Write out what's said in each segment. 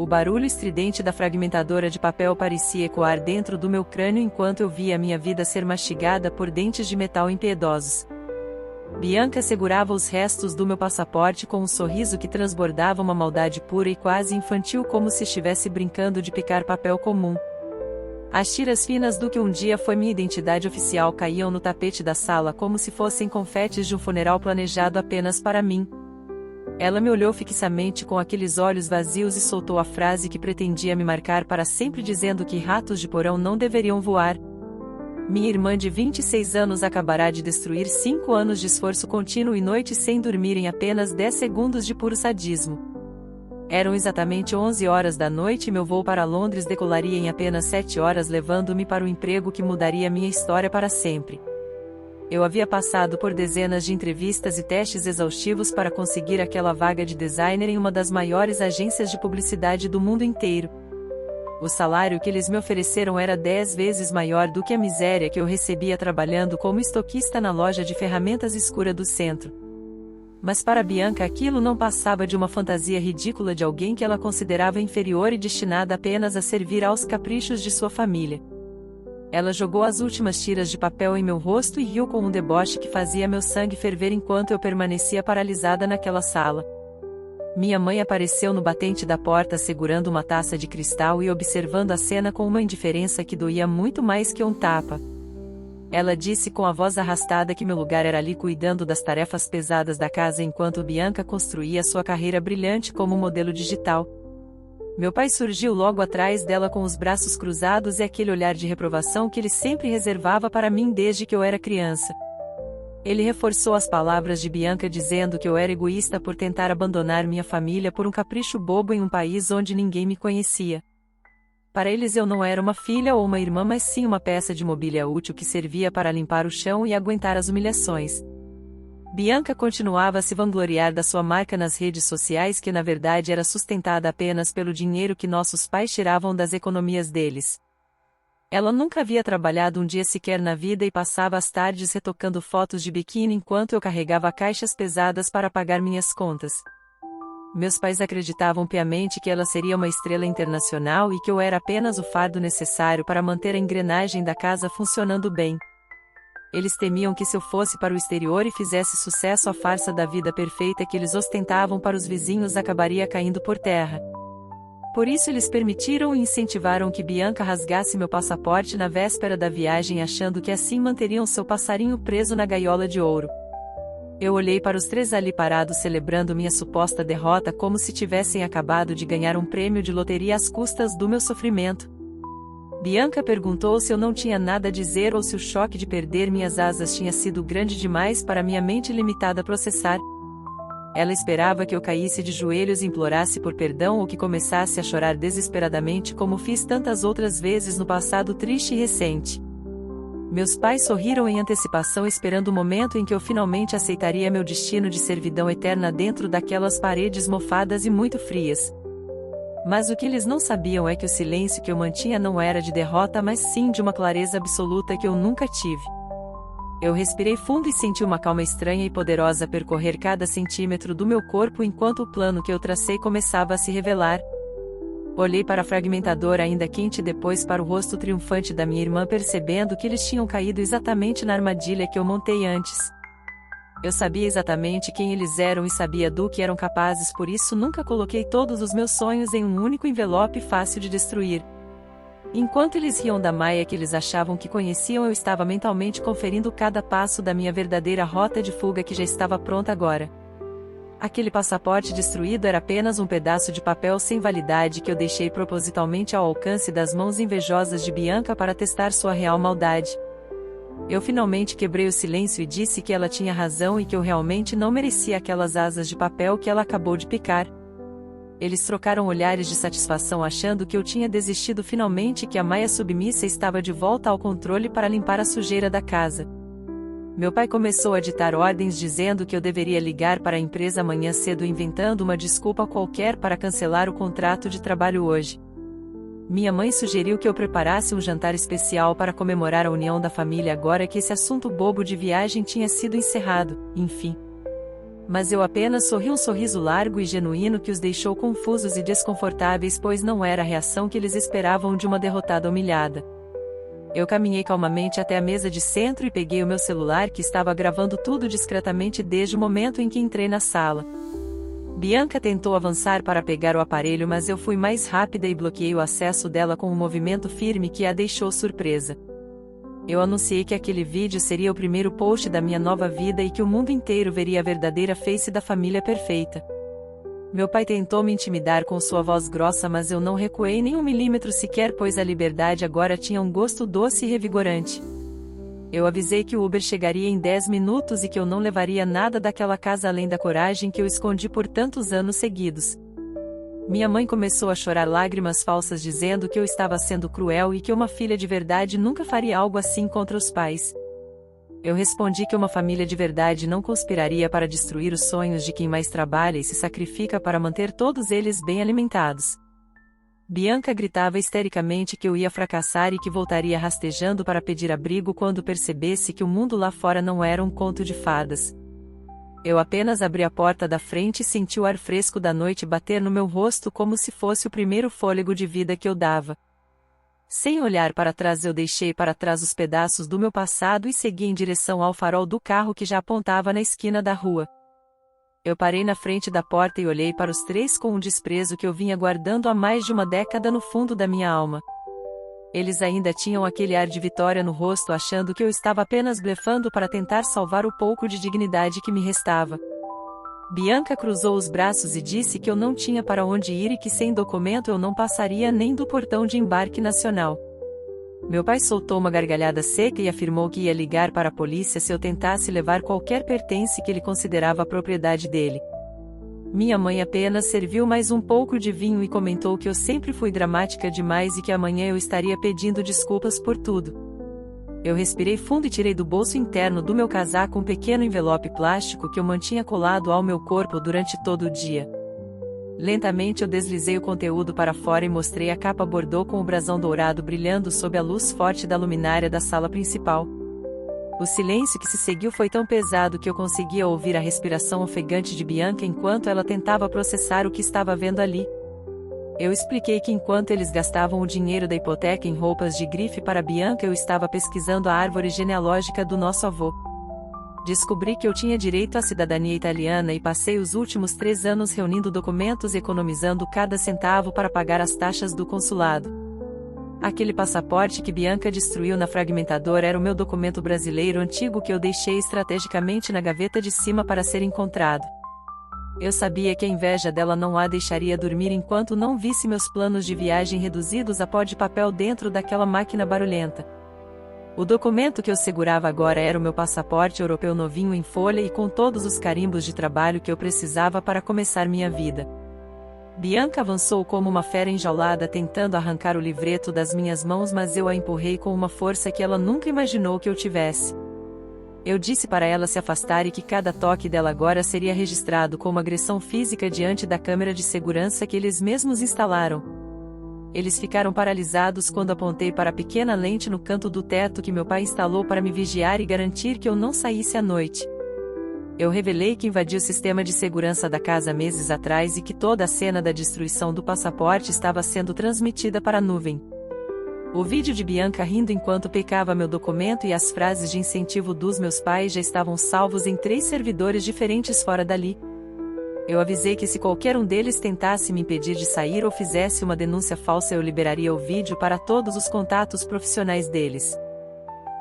O barulho estridente da fragmentadora de papel parecia ecoar dentro do meu crânio enquanto eu via minha vida ser mastigada por dentes de metal impiedosos. Bianca segurava os restos do meu passaporte com um sorriso que transbordava uma maldade pura e quase infantil, como se estivesse brincando de picar papel comum. As tiras finas do que um dia foi minha identidade oficial caíam no tapete da sala como se fossem confetes de um funeral planejado apenas para mim. Ela me olhou fixamente com aqueles olhos vazios e soltou a frase que pretendia me marcar para sempre, dizendo que ratos de porão não deveriam voar. Minha irmã de 26 anos acabará de destruir 5 anos de esforço contínuo e noites sem dormir em apenas 10 segundos de puro sadismo. Eram exatamente 11 horas da noite e meu voo para Londres decolaria em apenas 7 horas, levando-me para o emprego que mudaria minha história para sempre. Eu havia passado por dezenas de entrevistas e testes exaustivos para conseguir aquela vaga de designer em uma das maiores agências de publicidade do mundo inteiro. O salário que eles me ofereceram era 10 vezes maior do que a miséria que eu recebia trabalhando como estoquista na loja de ferramentas escura do centro. Mas para Bianca aquilo não passava de uma fantasia ridícula de alguém que ela considerava inferior e destinada apenas a servir aos caprichos de sua família. Ela jogou as últimas tiras de papel em meu rosto e riu com um deboche que fazia meu sangue ferver enquanto eu permanecia paralisada naquela sala. Minha mãe apareceu no batente da porta segurando uma taça de cristal e observando a cena com uma indiferença que doía muito mais que um tapa. Ela disse com a voz arrastada que meu lugar era ali cuidando das tarefas pesadas da casa enquanto Bianca construía sua carreira brilhante como modelo digital. Meu pai surgiu logo atrás dela com os braços cruzados e aquele olhar de reprovação que ele sempre reservava para mim desde que eu era criança. Ele reforçou as palavras de Bianca dizendo que eu era egoísta por tentar abandonar minha família por um capricho bobo em um país onde ninguém me conhecia. Para eles eu não era uma filha ou uma irmã, mas sim uma peça de mobília útil que servia para limpar o chão e aguentar as humilhações. Bianca continuava a se vangloriar da sua marca nas redes sociais, que na verdade era sustentada apenas pelo dinheiro que nossos pais tiravam das economias deles. Ela nunca havia trabalhado um dia sequer na vida e passava as tardes retocando fotos de biquíni enquanto eu carregava caixas pesadas para pagar minhas contas. Meus pais acreditavam piamente que ela seria uma estrela internacional e que eu era apenas o fardo necessário para manter a engrenagem da casa funcionando bem. Eles temiam que se eu fosse para o exterior e fizesse sucesso, a farsa da vida perfeita que eles ostentavam para os vizinhos acabaria caindo por terra. Por isso eles permitiram e incentivaram que Bianca rasgasse meu passaporte na véspera da viagem, achando que assim manteriam seu passarinho preso na gaiola de ouro. Eu olhei para os 3 ali parados celebrando minha suposta derrota como se tivessem acabado de ganhar um prêmio de loteria às custas do meu sofrimento. Bianca perguntou se eu não tinha nada a dizer ou se o choque de perder minhas asas tinha sido grande demais para minha mente limitada processar. Ela esperava que eu caísse de joelhos e implorasse por perdão ou que começasse a chorar desesperadamente como fiz tantas outras vezes no passado triste e recente. Meus pais sorriram em antecipação, esperando o momento em que eu finalmente aceitaria meu destino de servidão eterna dentro daquelas paredes mofadas e muito frias. Mas o que eles não sabiam é que o silêncio que eu mantinha não era de derrota, mas sim de uma clareza absoluta que eu nunca tive. Eu respirei fundo e senti uma calma estranha e poderosa percorrer cada centímetro do meu corpo enquanto o plano que eu tracei começava a se revelar. Olhei para a fragmentadora ainda quente e depois para o rosto triunfante da minha irmã, percebendo que eles tinham caído exatamente na armadilha que eu montei antes. Eu sabia exatamente quem eles eram e sabia do que eram capazes, por isso nunca coloquei todos os meus sonhos em um único envelope fácil de destruir. Enquanto eles riam da Maia que eles achavam que conheciam, eu estava mentalmente conferindo cada passo da minha verdadeira rota de fuga que já estava pronta agora. Aquele passaporte destruído era apenas um pedaço de papel sem validade que eu deixei propositalmente ao alcance das mãos invejosas de Bianca para testar sua real maldade. Eu finalmente quebrei o silêncio e disse que ela tinha razão e que eu realmente não merecia aquelas asas de papel que ela acabou de picar. Eles trocaram olhares de satisfação, achando que eu tinha desistido finalmente e que a Maia submissa estava de volta ao controle para limpar a sujeira da casa. Meu pai começou a ditar ordens dizendo que eu deveria ligar para a empresa amanhã cedo, inventando uma desculpa qualquer para cancelar o contrato de trabalho hoje. Minha mãe sugeriu que eu preparasse um jantar especial para comemorar a união da família agora que esse assunto bobo de viagem tinha sido encerrado, enfim. Mas eu apenas sorri um sorriso largo e genuíno que os deixou confusos e desconfortáveis, pois não era a reação que eles esperavam de uma derrotada humilhada. Eu caminhei calmamente até a mesa de centro e peguei o meu celular que estava gravando tudo discretamente desde o momento em que entrei na sala. Bianca tentou avançar para pegar o aparelho, mas eu fui mais rápida e bloqueei o acesso dela com um movimento firme que a deixou surpresa. Eu anunciei que aquele vídeo seria o primeiro post da minha nova vida e que o mundo inteiro veria a verdadeira face da família perfeita. Meu pai tentou me intimidar com sua voz grossa, mas eu não recuei nem um milímetro sequer, pois a liberdade agora tinha um gosto doce e revigorante. Eu avisei que o Uber chegaria em 10 minutos e que eu não levaria nada daquela casa além da coragem que eu escondi por tantos anos seguidos. Minha mãe começou a chorar lágrimas falsas dizendo que eu estava sendo cruel e que uma filha de verdade nunca faria algo assim contra os pais. Eu respondi que uma família de verdade não conspiraria para destruir os sonhos de quem mais trabalha e se sacrifica para manter todos eles bem alimentados. Bianca gritava histericamente que eu ia fracassar e que voltaria rastejando para pedir abrigo quando percebesse que o mundo lá fora não era um conto de fadas. Eu apenas abri a porta da frente e senti o ar fresco da noite bater no meu rosto como se fosse o primeiro fôlego de vida que eu dava. Sem olhar para trás, eu deixei para trás os pedaços do meu passado e segui em direção ao farol do carro que já apontava na esquina da rua. Eu parei na frente da porta e olhei para os três com um desprezo que eu vinha guardando há mais de uma década no fundo da minha alma. Eles ainda tinham aquele ar de vitória no rosto, achando que eu estava apenas blefando para tentar salvar o pouco de dignidade que me restava. Bianca cruzou os braços e disse que eu não tinha para onde ir e que sem documento eu não passaria nem do portão de embarque nacional. Meu pai soltou uma gargalhada seca e afirmou que ia ligar para a polícia se eu tentasse levar qualquer pertence que ele considerava a propriedade dele. Minha mãe apenas serviu mais um pouco de vinho e comentou que eu sempre fui dramática demais e que amanhã eu estaria pedindo desculpas por tudo. Eu respirei fundo e tirei do bolso interno do meu casaco um pequeno envelope plástico que eu mantinha colado ao meu corpo durante todo o dia. Lentamente eu deslizei o conteúdo para fora e mostrei a capa bordô com o brasão dourado brilhando sob a luz forte da luminária da sala principal. O silêncio que se seguiu foi tão pesado que eu conseguia ouvir a respiração ofegante de Bianca enquanto ela tentava processar o que estava vendo ali. Eu expliquei que enquanto eles gastavam o dinheiro da hipoteca em roupas de grife para Bianca, eu estava pesquisando a árvore genealógica do nosso avô. Descobri que eu tinha direito à cidadania italiana e passei os últimos 3 anos reunindo documentos e economizando cada centavo para pagar as taxas do consulado. Aquele passaporte que Bianca destruiu na fragmentadora era o meu documento brasileiro antigo que eu deixei estrategicamente na gaveta de cima para ser encontrado. Eu sabia que a inveja dela não a deixaria dormir enquanto não visse meus planos de viagem reduzidos a pó de papel dentro daquela máquina barulhenta. O documento que eu segurava agora era o meu passaporte europeu novinho em folha e com todos os carimbos de trabalho que eu precisava para começar minha vida. Bianca avançou como uma fera enjaulada tentando arrancar o livreto das minhas mãos, mas eu a empurrei com uma força que ela nunca imaginou que eu tivesse. Eu disse para ela se afastar e que cada toque dela agora seria registrado como agressão física diante da câmera de segurança que eles mesmos instalaram. Eles ficaram paralisados quando apontei para a pequena lente no canto do teto que meu pai instalou para me vigiar e garantir que eu não saísse à noite. Eu revelei que invadi o sistema de segurança da casa meses atrás e que toda a cena da destruição do passaporte estava sendo transmitida para a nuvem. O vídeo de Bianca rindo enquanto pecava meu documento e as frases de incentivo dos meus pais já estavam salvos em 3 servidores diferentes fora dali. Eu avisei que se qualquer um deles tentasse me impedir de sair ou fizesse uma denúncia falsa, eu liberaria o vídeo para todos os contatos profissionais deles.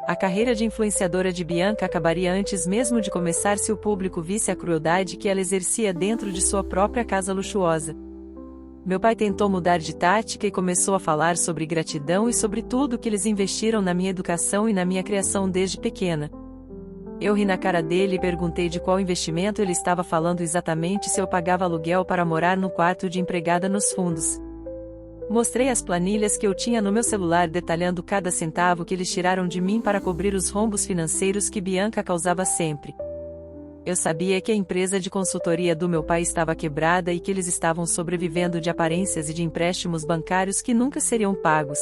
A carreira de influenciadora de Bianca acabaria antes mesmo de começar se o público visse a crueldade que ela exercia dentro de sua própria casa luxuosa. Meu pai tentou mudar de tática e começou a falar sobre gratidão e sobre tudo que eles investiram na minha educação e na minha criação desde pequena. Eu ri na cara dele e perguntei de qual investimento ele estava falando exatamente, se eu pagava aluguel para morar no quarto de empregada nos fundos. Mostrei as planilhas que eu tinha no meu celular detalhando cada centavo que eles tiraram de mim para cobrir os rombos financeiros que Bianca causava sempre. Eu sabia que a empresa de consultoria do meu pai estava quebrada e que eles estavam sobrevivendo de aparências e de empréstimos bancários que nunca seriam pagos.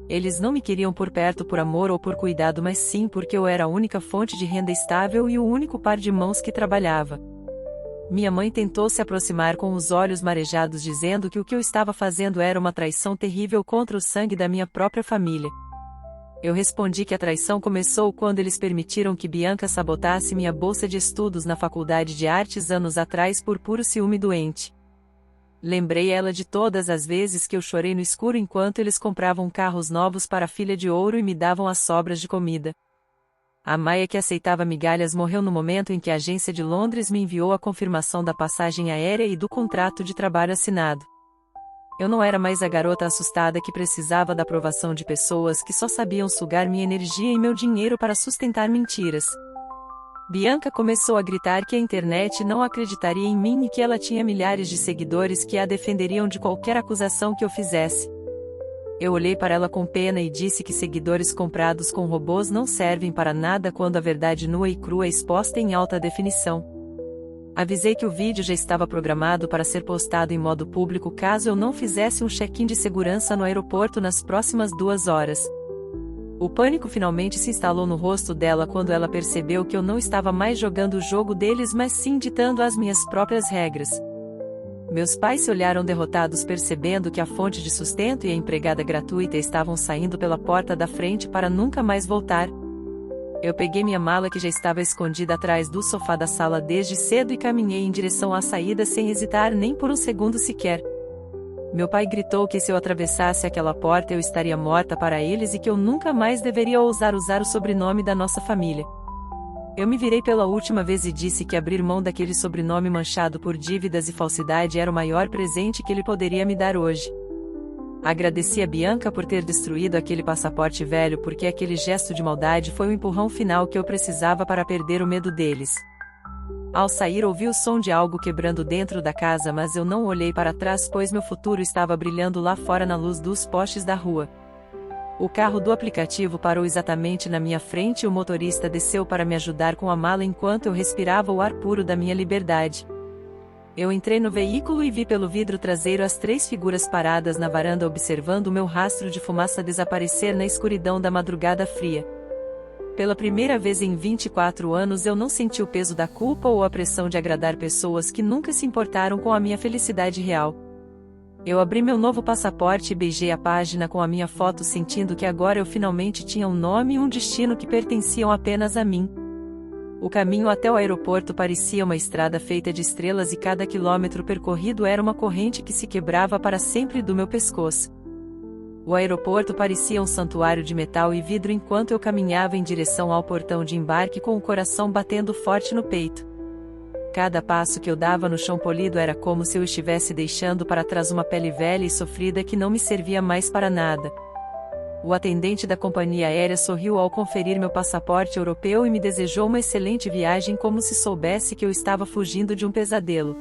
Eles não me queriam por perto por amor ou por cuidado, mas sim porque eu era a única fonte de renda estável e o único par de mãos que trabalhava. Minha mãe tentou se aproximar com os olhos marejados dizendo que o que eu estava fazendo era uma traição terrível contra o sangue da minha própria família. Eu respondi que a traição começou quando eles permitiram que Bianca sabotasse minha bolsa de estudos na Faculdade de Artes anos atrás por puro ciúme doente. Lembrei ela de todas as vezes que eu chorei no escuro enquanto eles compravam carros novos para a filha de ouro e me davam as sobras de comida. A Maia que aceitava migalhas morreu no momento em que a agência de Londres me enviou a confirmação da passagem aérea e do contrato de trabalho assinado. Eu não era mais a garota assustada que precisava da aprovação de pessoas que só sabiam sugar minha energia e meu dinheiro para sustentar mentiras. Bianca começou a gritar que a internet não acreditaria em mim e que ela tinha milhares de seguidores que a defenderiam de qualquer acusação que eu fizesse. Eu olhei para ela com pena e disse que seguidores comprados com robôs não servem para nada quando a verdade nua e crua é exposta em alta definição. Avisei que o vídeo já estava programado para ser postado em modo público caso eu não fizesse um check-in de segurança no aeroporto nas próximas 2 horas. O pânico finalmente se instalou no rosto dela quando ela percebeu que eu não estava mais jogando o jogo deles mas sim ditando as minhas próprias regras. Meus pais se olharam derrotados percebendo que a fonte de sustento e a empregada gratuita estavam saindo pela porta da frente para nunca mais voltar. Eu peguei minha mala que já estava escondida atrás do sofá da sala desde cedo e caminhei em direção à saída sem hesitar nem por um segundo sequer. Meu pai gritou que se eu atravessasse aquela porta eu estaria morta para eles e que eu nunca mais deveria ousar usar o sobrenome da nossa família. Eu me virei pela última vez e disse que abrir mão daquele sobrenome manchado por dívidas e falsidade era o maior presente que ele poderia me dar hoje. Agradeci a Bianca por ter destruído aquele passaporte velho porque aquele gesto de maldade foi o empurrão final que eu precisava para perder o medo deles. Ao sair ouvi o som de algo quebrando dentro da casa mas eu não olhei para trás pois meu futuro estava brilhando lá fora na luz dos postes da rua. O carro do aplicativo parou exatamente na minha frente e o motorista desceu para me ajudar com a mala enquanto eu respirava o ar puro da minha liberdade. Eu entrei no veículo e vi pelo vidro traseiro as 3 figuras paradas na varanda observando o meu rastro de fumaça desaparecer na escuridão da madrugada fria. Pela primeira vez em 24 anos eu não senti o peso da culpa ou a pressão de agradar pessoas que nunca se importaram com a minha felicidade real. Eu abri meu novo passaporte e beijei a página com a minha foto sentindo que agora eu finalmente tinha um nome e um destino que pertenciam apenas a mim. O caminho até o aeroporto parecia uma estrada feita de estrelas e cada quilômetro percorrido era uma corrente que se quebrava para sempre do meu pescoço. O aeroporto parecia um santuário de metal e vidro enquanto eu caminhava em direção ao portão de embarque com o coração batendo forte no peito. Cada passo que eu dava no chão polido era como se eu estivesse deixando para trás uma pele velha e sofrida que não me servia mais para nada. O atendente da companhia aérea sorriu ao conferir meu passaporte europeu e me desejou uma excelente viagem como se soubesse que eu estava fugindo de um pesadelo.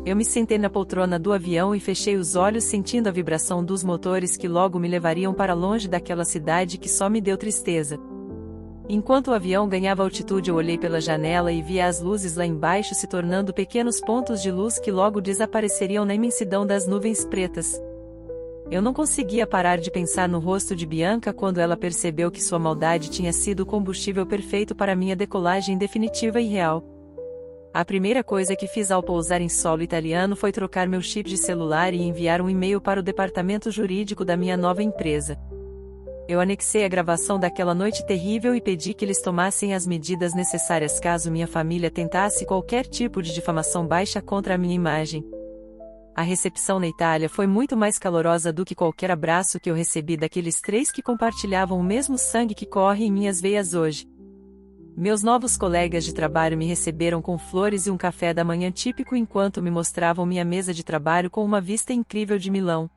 Eu me sentei na poltrona do avião e fechei os olhos sentindo a vibração dos motores que logo me levariam para longe daquela cidade que só me deu tristeza. Enquanto o avião ganhava altitude eu olhei pela janela e via as luzes lá embaixo se tornando pequenos pontos de luz que logo desapareceriam na imensidão das nuvens pretas. Eu não conseguia parar de pensar no rosto de Bianca quando ela percebeu que sua maldade tinha sido o combustível perfeito para minha decolagem definitiva e real. A primeira coisa que fiz ao pousar em solo italiano foi trocar meu chip de celular e enviar um e-mail para o departamento jurídico da minha nova empresa. Eu anexei a gravação daquela noite terrível e pedi que eles tomassem as medidas necessárias caso minha família tentasse qualquer tipo de difamação baixa contra a minha imagem. A recepção na Itália foi muito mais calorosa do que qualquer abraço que eu recebi daqueles 3 que compartilhavam o mesmo sangue que corre em minhas veias hoje. Meus novos colegas de trabalho me receberam com flores e um café da manhã típico enquanto me mostravam minha mesa de trabalho com uma vista incrível de Milão.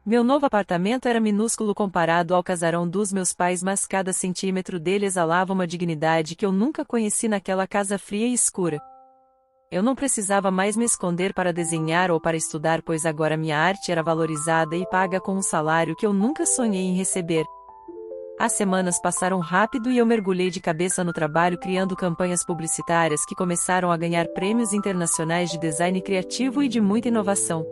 Meu novo apartamento era minúsculo comparado ao casarão dos meus pais, mas cada centímetro dele exalava uma dignidade que eu nunca conheci naquela casa fria e escura. Eu não precisava mais me esconder para desenhar ou para estudar, pois agora minha arte era valorizada e paga com um salário que eu nunca sonhei em receber. As semanas passaram rápido e eu mergulhei de cabeça no trabalho criando campanhas publicitárias que começaram a ganhar prêmios internacionais de design criativo e de muita inovação.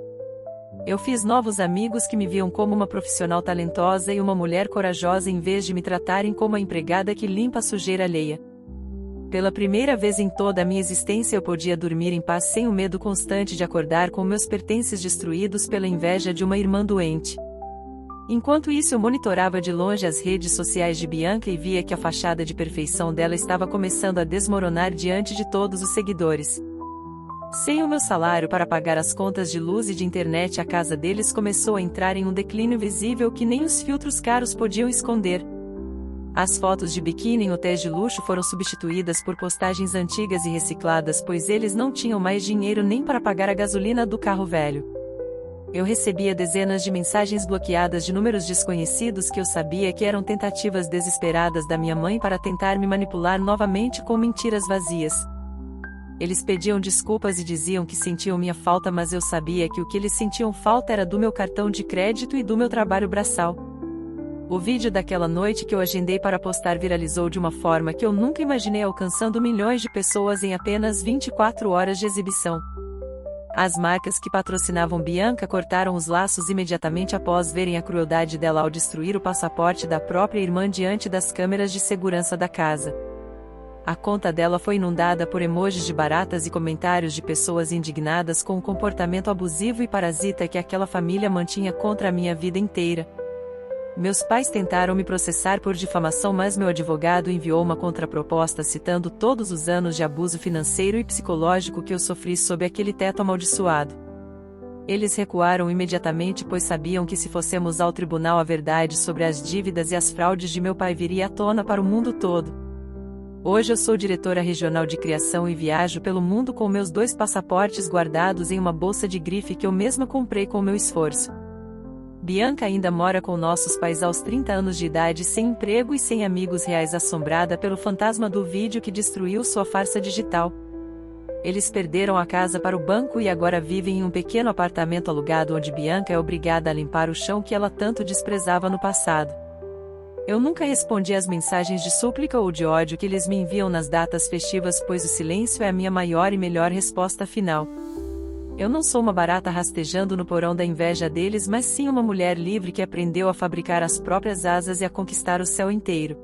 Eu fiz novos amigos que me viam como uma profissional talentosa e uma mulher corajosa em vez de me tratarem como a empregada que limpa a sujeira alheia. Pela primeira vez em toda a minha existência eu podia dormir em paz sem o medo constante de acordar com meus pertences destruídos pela inveja de uma irmã doente. Enquanto isso eu monitorava de longe as redes sociais de Bianca e via que a fachada de perfeição dela estava começando a desmoronar diante de todos os seguidores. Sem o meu salário para pagar as contas de luz e de internet, a casa deles começou a entrar em um declínio visível que nem os filtros caros podiam esconder. As fotos de biquíni em hotéis de luxo foram substituídas por postagens antigas e recicladas, pois eles não tinham mais dinheiro nem para pagar a gasolina do carro velho. Eu recebia dezenas de mensagens bloqueadas de números desconhecidos que eu sabia que eram tentativas desesperadas da minha mãe para tentar me manipular novamente com mentiras vazias. Eles pediam desculpas e diziam que sentiam minha falta, mas eu sabia que o que eles sentiam falta era do meu cartão de crédito e do meu trabalho braçal. O vídeo daquela noite que eu agendei para postar viralizou de uma forma que eu nunca imaginei, alcançando milhões de pessoas em apenas 24 horas de exibição. As marcas que patrocinavam Bianca cortaram os laços imediatamente após verem a crueldade dela ao destruir o passaporte da própria irmã diante das câmeras de segurança da casa. A conta dela foi inundada por emojis de baratas e comentários de pessoas indignadas com o comportamento abusivo e parasita que aquela família mantinha contra a minha vida inteira. Meus pais tentaram me processar por difamação, mas meu advogado enviou uma contraproposta citando todos os anos de abuso financeiro e psicológico que eu sofri sob aquele teto amaldiçoado. Eles recuaram imediatamente, pois sabiam que se fossemos ao tribunal a verdade sobre as dívidas e as fraudes de meu pai viria à tona para o mundo todo. Hoje eu sou diretora regional de criação e viajo pelo mundo com meus 2 passaportes guardados em uma bolsa de grife que eu mesma comprei com meu esforço. Bianca ainda mora com nossos pais aos 30 anos de idade, sem emprego e sem amigos reais, assombrada pelo fantasma do vídeo que destruiu sua farsa digital. Eles perderam a casa para o banco e agora vivem em um pequeno apartamento alugado onde Bianca é obrigada a limpar o chão que ela tanto desprezava no passado. Eu nunca respondi às mensagens de súplica ou de ódio que eles me enviam nas datas festivas, pois o silêncio é a minha maior e melhor resposta final. Eu não sou uma barata rastejando no porão da inveja deles, mas sim uma mulher livre que aprendeu a fabricar as próprias asas e a conquistar o céu inteiro.